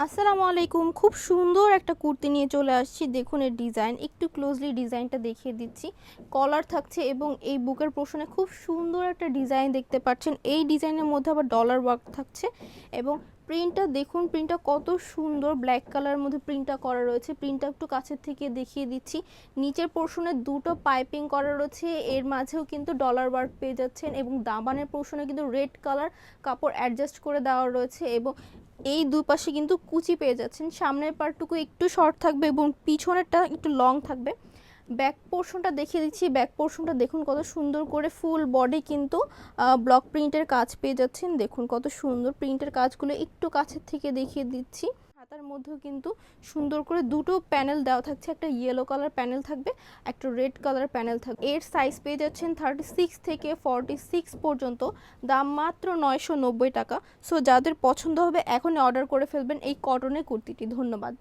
আসসালামু আলাইকুম। খুব সুন্দর একটা কুর্তি নিয়ে চলে আসছি। দেখুন এর ডিজাইন, একটু ক্লোজলি ডিজাইনটা দেখিয়ে দিচ্ছি। কলার থাকছে এবং এই বুকের পোর্শনে খুব সুন্দর একটা ডিজাইন দেখতে পাচ্ছেন। এই ডিজাইনের মধ্যে আবার ডলার ওয়ার্ক থাকছে এবং প্রিন্টটা দেখুন, প্রিন্টটা কত সুন্দর, ব্ল্যাক কালারের মধ্যে প্রিন্টটা করা রয়েছে। প্রিন্টটা একটু কাছের থেকে দেখিয়ে দিচ্ছি। নিচের পোর্শনে দুটো পাইপিং করা রয়েছে, এর মাঝেও কিন্তু ডলার ওয়ার্ক পেয়ে যাচ্ছেন এবং দামানের পোর্শনে কিন্তু রেড কালার কাপড় অ্যাডজাস্ট করে দেওয়া রয়েছে এবং এই দুই পাশে কিন্তু কুচি পেয়ে যাচ্ছেন। সামনের পার্টটুকু একটু শর্ট থাকবে এবং পিছনেরটা একটু লং থাকবে। ব্যাক পোর্শনটা দেখিয়ে দিচ্ছি। ব্যাক পোর্শনটা দেখুন কত সুন্দর করে ফুল বডি কিন্তু ব্লক প্রিন্টের কাজ পেয়ে যাচ্ছেন। দেখুন কত সুন্দর প্রিন্টের কাজগুলো একটু কাছের থেকে দেখিয়ে দিচ্ছি। হাতার মধ্যেও কিন্তু সুন্দর করে দুটো প্যানেল দেওয়া থাকছে, একটা ইয়েলো কালার প্যানেল থাকবে, একটা রেড কালার প্যানেল থাকবে। এর সাইজ পেয়ে যাচ্ছেন 36 থেকে 46 পর্যন্ত। দাম মাত্র 990 টাকা। সো যাদের পছন্দ হবে এখনই অর্ডার করে ফেলবেন এই কটনের কুর্তিটি। ধন্যবাদ।